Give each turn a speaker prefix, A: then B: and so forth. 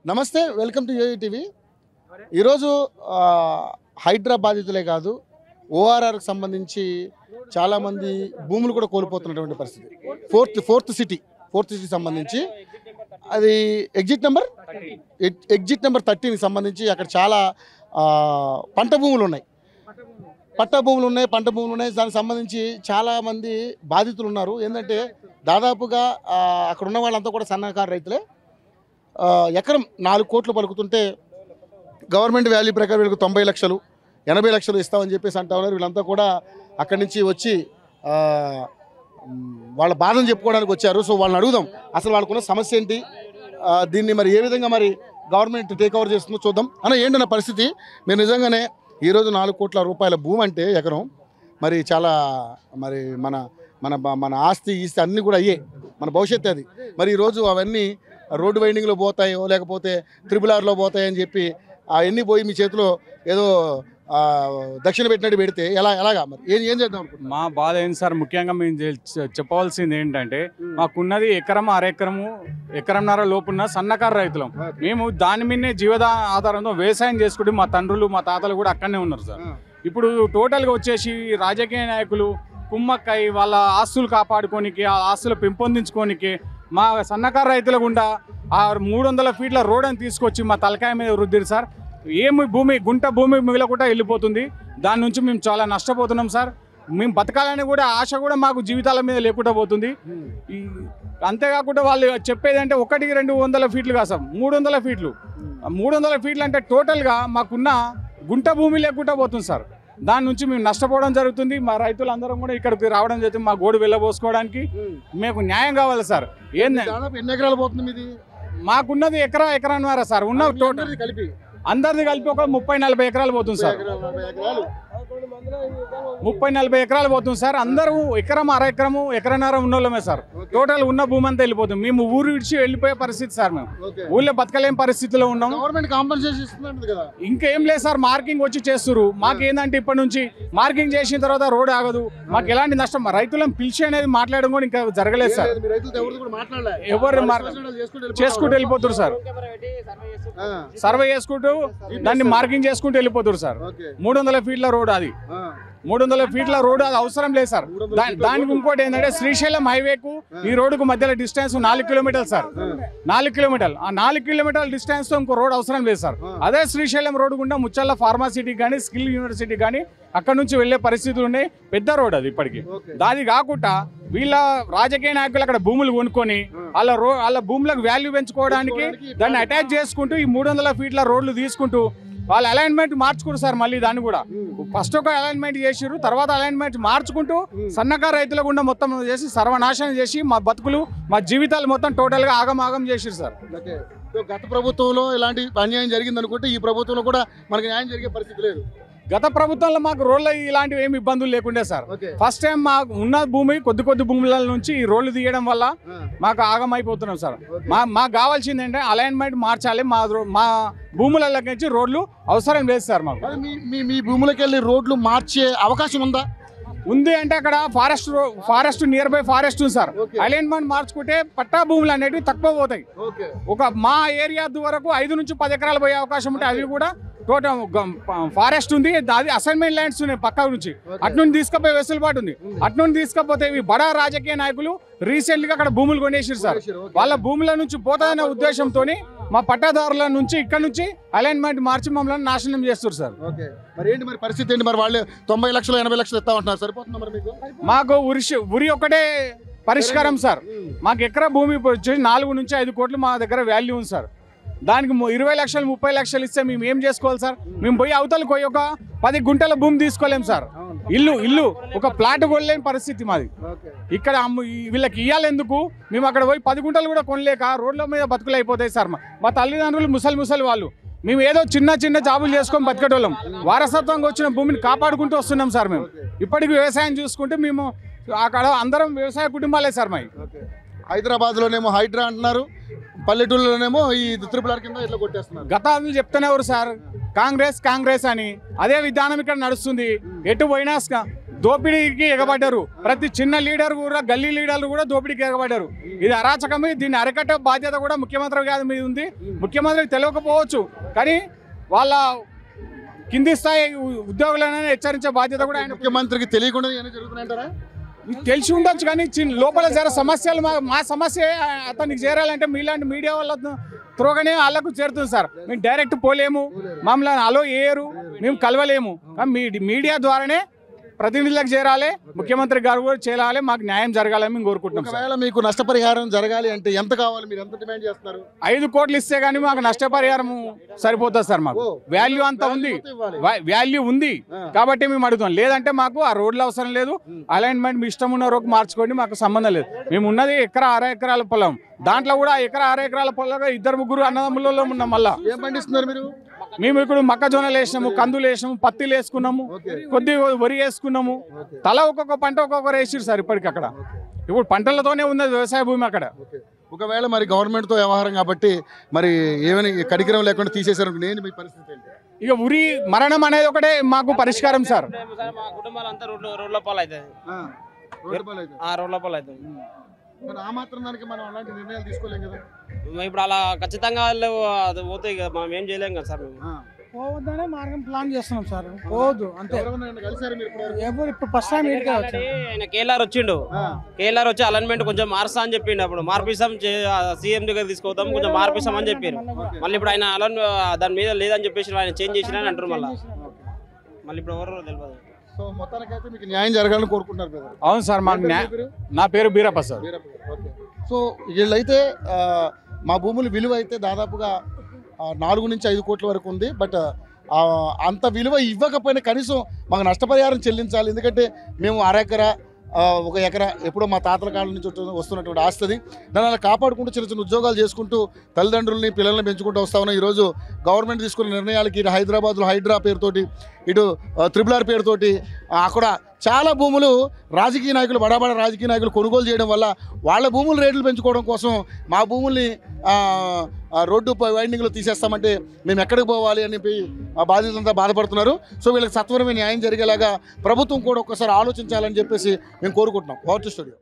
A: నమస్తే, welcome to UA TV. ఈరోజు హైడ్రా బాధితులే కాదు, ఓఆర్ఆర్కి సంబంధించి చాలామంది భూములు కూడా కోల్పోతున్నటువంటి పరిస్థితి. ఫోర్త్ సిటీ సంబంధించి అది ఎగ్జిట్ నెంబర్ 13కి సంబంధించి అక్కడ చాలా పంట భూములు ఉన్నాయి, పంట భూములు ఉన్నాయి. దానికి సంబంధించి చాలామంది బాధితులు ఉన్నారు. ఏంటంటే దాదాపుగా అక్కడ ఉన్న వాళ్ళంతా కూడా సన్నకారు రైతులే. ఎకరం 4 కోట్లు పలుకుతుంటే గవర్నమెంట్ వాల్యూ ప్రకారం వీళ్ళకి 90 లక్షలు 80 లక్షలు ఇస్తామని చెప్పేసి అంటా ఉన్నారు. వీళ్ళంతా కూడా అక్కడి నుంచి వచ్చి వాళ్ళ బాధను చెప్పుకోవడానికి వచ్చారు. సో వాళ్ళని అడుగుదాం, అసలు వాళ్ళకున్న సమస్య ఏంటి, దీన్ని మరి ఏ విధంగా మరి గవర్నమెంట్ టేక్ ఓవర్ చేస్తుందో చూద్దాం. అన్న ఏంటన్న పరిస్థితి? మీరు నిజంగానే ఈరోజు 4 కోట్ల రూపాయల భూమి అంటే ఎకరం మరి చాలా మరి మన మన మన ఆస్తి ఈస్తి అన్నీ కూడా అయ్యే మన భవిష్యత్తు అది. మరి ఈరోజు అవన్నీ రోడ్డు వైండింగ్లో పోతాయో లేకపోతే RRRలో పోతాయని చెప్పి అవన్నీ పోయి మీ చేతిలో ఏదో దక్షిణ పెట్టినట్టు పెడితే ఎలాగా మరి ఏం చేద్దాం అనుకుంటున్నాం?
B: మా బాధ ఏంటి సార్, ముఖ్యంగా మేము చెప్పవలసింది ఏంటంటే మాకున్నది ఎకరం అరెకరము ఎకరంన్నర లోపున్న సన్నకారు రైతులం. మేము దాని మీదనే ఆధారంతో వ్యవసాయం చేసుకుంటే మా తండ్రులు మా తాతలు కూడా అక్కడనే ఉన్నారు సార్. ఇప్పుడు టోటల్గా వచ్చేసి రాజకీయ నాయకులు కుమ్మక్కై వాళ్ళ ఆస్తులు కాపాడుకోనికి, ఆ ఆస్తులు పెంపొందించుకోనికి మా సన్నకారు రైతుల గుండా ఆ 300 ఫీట్ల రోడ్ అని తీసుకొచ్చి మా తలకాయ మీద రుద్దిరు సార్. గుంట భూమి మిగలకుండా వెళ్ళిపోతుంది. దాని నుంచి మేము చాలా నష్టపోతున్నాం సార్. మేము బతకాలని కూడా ఆశ కూడా మాకు జీవితాల మీద లేకుండా పోతుంది. అంతేకాకుండా వాళ్ళు చెప్పేది అంటే 100-200 ఫీట్లు కాదు సార్, 300 ఫీట్లు. 300 ఫీట్లు అంటే టోటల్గా మాకున్న గుంట భూమి లేకుండా పోతుంది సార్. దాని నుంచి మేము నష్టపోవడం జరుగుతుంది. మా రైతులందరం కూడా ఇక్కడికి రావడం జరుగుతుంది. మా గోడు వెళ్ళబోసుకోవడానికి మీకు న్యాయం కావాలి సార్.
A: ఎన్ని ఎకరాలు పోతుంది మీది?
B: మాకున్నది ఎకరన్నర సార్. ఉన్న టోటల్ అందరిది కలిపి ఒక 30-40 ఎకరాలు పోతుంది సార్. 30-40 ఎకరాలు పోతుంది సార్. అందరూ ఎకరం అరెకరము ఎకరన్నర ఉన్నోళ్ళమే సార్. టోటల్ ఉన్న భూమి అంతా వెళ్ళిపోతుంది. మేము ఊరు విడిచి వెళ్ళిపోయే పరిస్థితి సార్. మేము ఊళ్ళో బతకలేని పరిస్థితిలో ఉన్నాం. ఇంకేం లేదు సార్, మార్కింగ్ వచ్చి చేస్తున్నారు. మాకు ఏంటంటే ఇప్పటి నుంచి మార్కింగ్ చేసిన తర్వాత రోడ్ ఆగదు. మాకు ఎలాంటి నష్టం, రైతులను పిలిచి అనేది మాట్లాడడం కూడా ఇంకా జరగలేదు సార్. ఎవరు చేసుకుంటూ వెళ్ళిపోతున్నారు సార్. సర్వే చేసుకుంటూ దాన్ని మార్కింగ్ చేసుకుంటూ వెళ్ళిపోతున్నారు సార్. 300 ఫీట్ల రోడ్ అది. 300 ఫీట్ల రోడ్ అది అవసరం లేదు సార్. దానికి ఇంకోటి ఏంటంటే శ్రీశైలం హైవేకు ఈ రోడ్డుకు మధ్యలో డిస్టెన్స్ 4 కిలోమీటర్లు సార్. 4 కిలోమీటర్లు. ఆ 4 కిలోమీటర్ల డిస్టెన్స్ తో ఇంకో రోడ్ అవసరం లేదు సార్. అదే శ్రీశైలం రోడ్డు గుండా ముచ్చల్ల ఫార్మాసిటీకి కానీ స్కిల్ యూనివర్సిటీకి కానీ అక్కడ నుంచి వెళ్లే పరిస్థితులు ఉన్నాయి. పెద్ద రోడ్ అది ఇప్పటికి. దాది కాకుండా వీళ్ళ రాజకీయ నాయకులు అక్కడ భూములు కొనుక్కొని వాళ్ళ భూములకు వాల్యూ పెంచుకోవడానికి దాన్ని అటాచ్ చేసుకుంటూ ఈ 300 ఫీట్ల రోడ్లు తీసుకుంటూ వాళ్ళ అలైన్మెంట్ మార్చుకుంటారు సార్. మళ్ళీ దాన్ని కూడా ఫస్ట్ ఒక అలైన్మెంట్ చేసిర్రు, తర్వాత అలైన్మెంట్ మార్చుకుంటూ సన్నకారు రైతుల గుండా మొత్తం చేసి సర్వనాశనం చేసి మా బతుకులు మా జీవితాలు మొత్తం టోటల్ గా ఆగమాగం చేసిరు సార్.
A: గత ప్రభుత్వంలో ఇలాంటి అన్యాయం జరిగింది అనుకుంటే ఈ ప్రభుత్వంలో కూడా మనకి న్యాయం జరిగే పరిస్థితి లేదు.
B: గత ప్రభుత్వంలో మాకు రోడ్లు ఇలాంటివి ఏమి ఇబ్బందులు లేకుండే సార్. ఫస్ట్ టైం మాకు ఉన్న భూమి కొద్ది భూముల నుంచి ఈ రోడ్లు తీయడం వల్ల మాకు ఆగమైపోతున్నాం సార్. మాకు కావాల్సింది ఏంటంటే అలైన్మెంట్ మార్చాలి. మా భూములకి నుంచి రోడ్లు అవసరం లేదు సార్. మాకు
A: మీ భూములకి వెళ్ళి రోడ్లు మార్చే అవకాశం ఉందా?
B: ఉంది అంటే అక్కడ ఫారెస్ట్ నియర్ బై ఫారెస్ట్ ఉంది సార్. అలైన్మెంట్ మార్చుకుంటే పట్టా భూములు అనేవి తక్కువ పోతాయి. మా ఏరియా వరకు 5 నుంచి 10 ఎకరాలు పోయే అవకాశం ఉంటే అవి కూడా టోటల్ ఫారెస్ట్ ఉంది. అది అసైన్మెంట్ ల్యాండ్స్ ఉన్నాయి పక్క నుంచి. అట్నుండి తీసుకపోయే వెసులుబాటు ఉంది. అట్నుండి తీసుకపోతే ఇవి బడా రాజకీయ నాయకులు రీసెంట్ గా అక్కడ భూములు కొనేసారు సార్. వాళ్ళ భూముల నుంచి పోతాదనే ఉద్దేశంతో మా పట్టాదారుల నుంచి ఇక్కడ నుంచి అలైన్మెంట్ మార్చి మమ్మల్ని నాశనం చేస్తారు సార్.
A: మరి ఏంటి మరి పరిస్థితి ఏంటి? మరి వాళ్ళు 90 లక్షలు 80 లక్షలు ఇస్తామంటున్నారు, సరిపోతుంది మరి మీకు?
B: మాకు ఉరి ఒకటే పరిష్కారం సార్. మాకు ఎకరా భూమి వచ్చేసి 4 నుంచి 5 కోట్లు మా దగ్గర వాల్యూ ఉంది సార్. దానికి 20 లక్షలు 30 లక్షలు ఇస్తే మేము ఏం చేసుకోవాలి సార్? మేము పోయి అవతలకు పోయి ఒక 10 గుంటల భూమి తీసుకోలేం సార్. ఇల్లు ఒక ప్లాట్ కొనలేని పరిస్థితి మాది. ఇక్కడ వీళ్ళకి ఇవ్వాలి ఎందుకు? మేము అక్కడ పోయి 10 గుంటలు కూడా కొనలేక రోడ్ల మీద బతుకులు అయిపోతాయి సార్. మా తల్లిదండ్రులు ముసలి వాళ్ళు. మేము ఏదో చిన్న జాబులు చేసుకొని బతికేటోళ్ళం. వారసత్వంగా వచ్చిన భూమిని కాపాడుకుంటూ వస్తున్నాం సార్. మేము ఇప్పటికి వ్యవసాయం చూసుకుంటే మేము అక్కడ అందరం వ్యవసాయ కుటుంబాలే సార్. మావి
A: హైదరాబాద్లోనేమో హైడ్రా అంటున్నారు, పల్లెటూళ్ళలోనేమో ఈ RRR కింద ఇట్లా కొట్టేస్తున్నారు.
B: గతాలు చెప్తూనే ఎవరు సార్, కాంగ్రెస్ అని అదే విధానం ఇక్కడ నడుస్తుంది. ఎటు పోయినా దోపిడీకి ఎగబడ్డారు. ప్రతి చిన్న లీడర్ కూడా, గల్లీ లీడర్లు కూడా దోపిడీకి ఎగబడ్డారు. ఇది అరాచకమే. దీన్ని అరికట్టే బాధ్యత కూడా ముఖ్యమంత్రి గారి మీద ఉంది. ముఖ్యమంత్రికి తెలియకపోవచ్చు, కానీ వాళ్ళ కింది స్థాయి ఉద్యోగులను హెచ్చరించే బాధ్యత కూడా ఆయన.
A: ముఖ్యమంత్రికి తెలియకుండా జరుగుతున్నాయంటారా?
B: తెలిసి ఉండొచ్చు, కానీ లోపల జర సమస్యలు మా సమస్య అతనికి చేరాలంటే మీలాంటి మీడియా వాళ్ళ త్రోగానే వాళ్ళకు చేరుతుంది సార్. మేము డైరెక్ట్ పోలేము, మమ్మల్ని అలో వేయరు, మేము కలవలేము. మీడియా ద్వారానే ప్రతినిధులకు చేరాలి, ముఖ్యమంత్రి గారు కూడా చేరాలి, మాకు న్యాయం జరగాలని మేము కోరుకుంటున్నాం.
A: ఒకవేళ మీకు నష్టపరిహారం జరగాలి అంటే ఎంత కావాలి, మీరు ఎంత డిమాండ్ చేస్తున్నారు?
B: 5 కోట్లు ఇస్తే గానీ మాకు నష్టపరిహారం సరిపోతుంది సార్. మాకు వాల్యూ అంతా ఉంది, వాల్యూ ఉంది కాబట్టి మేము అడుగుతాం. లేదంటే మాకు ఆ రోడ్లు అవసరం లేదు, అలైన్మెంట్ మీ ఇష్టం ఉన్న రోడ్డు మార్చుకోండి, మాకు సంబంధం లేదు. మేము ఉన్నది ఎకరా 6 ఎకరాల పొలం, దాంట్లో కూడా ఎకరా 6 ఎకరాల పొలంలో 2-3 అన్నదమ్ములలో ఉన్నాం. మళ్ళా
A: ఏం పండిస్తున్నారు మీరు?
B: మేము ఇప్పుడు మొక్కజొన్నలు వేసినాము, కందులు వేసినాము, పత్తిలు వేసుకున్నాము, కొద్దిగా వరి వేసుకున్నాము. తల ఒక్కొక్క పంట ఒక్కొక్కరు వేసిరు సార్. ఇప్పటికి అక్కడ ఇప్పుడు పంటలతోనే ఉన్నది వ్యవసాయ భూమి అక్కడ.
A: ఒకవేళ మరి గవర్నమెంట్తో వ్యవహారం కాబట్టి మరి ఏమైనా కడిగిరం లేకుండా తీసేసారు, నేను మీ పరిస్థితి ఏంటి?
B: ఇక ఉరి మరణం అనేది ఒకటే మాకు పరిష్కారం సార్.
C: మా కుటుంబాలంతా రోడ్ల పాలు అవుతుంది. రోడ్ల పాలు అవుతుంది.
A: ఆ మాత్రం దానికి మనం అలాంటి నిర్ణయాలు తీసుకోలేం కదా.
C: ఇప్పుడు అలా ఖచ్చితంగా అది పోతే ఇక మనం ఏం చేయలేం కదా సార్. మేము
D: పోవద్దనే మార్గం ప్లాన్ చేస్తున్నాం సార్. పోవద్దు అంతే. ఎవరు ఇప్పుడు ఫస్ట్ టైం
C: ఆయన కేఎల్ఆర్ వచ్చిండు, కేఎల్ఆర్ వచ్చి అలైన్మెంట్ కొంచెం మార్చా అని చెప్పిండు. అప్పుడు మార్పిస్తాం, సీఎం దగ్గర తీసుకొద్దాం, కొంచెం మార్పిస్తాం అని చెప్పారు. మళ్ళీ ఇప్పుడు ఆయన దాని మీద లేదని చెప్పేసి ఆయన చేంజ్ చేసిన అని అంటారు. మళ్ళీ ఇప్పుడు ఎవరు తెలియదు.
A: సో మొత్తానికైతే మీకు న్యాయం జరగాలని కోరుకుంటున్నారు.
B: అవును సార్. నా పేరు బీరప్ప సార్.
A: సో వీళ్ళైతే మా భూముల విలువ అయితే దాదాపుగా 4 నుంచి 5 కోట్ల వరకు ఉంది. బట్ అంత విలువ ఇవ్వకపోయినా కనీసం మాకు నష్టపరిహారం చెల్లించాలి. ఎందుకంటే మేము 1/2 ఎకరా 1 ఎకరా ఎప్పుడో మా తాతల కాలం నుంచి వస్తున్నటువంటి ఆస్తుంది. దాన్ని అలా కాపాడుకుంటూ చిన్న చిన్న ఉద్యోగాలు చేసుకుంటూ తల్లిదండ్రులని పిల్లల్ని పెంచుకుంటూ వస్తా ఉన్నాం. ఈరోజు గవర్నమెంట్ తీసుకున్న నిర్ణయాలకి ఇటు హైదరాబాద్లో హైడ్రా పేరుతోటి, ఇటు RRR పేరుతోటి అక్కడ చాలా భూములు రాజకీయ నాయకులు, బడాబడ రాజకీయ నాయకులు కొనుగోలు చేయడం వల్ల వాళ్ళ భూముల రేట్లు పెంచుకోవడం కోసం మా భూముల్ని రోడ్డు వైండింగ్లో తీసేస్తామంటే మేము ఎక్కడికి పోవాలి అని చెప్పి బాధితులంతా బాధపడుతున్నారు. సో వీళ్ళకి సత్వరమే న్యాయం జరిగేలాగా ప్రభుత్వం కూడా ఒక్కసారి ఆలోచించాలని చెప్పేసి మేము కోరుకుంటున్నాం. Power to studio.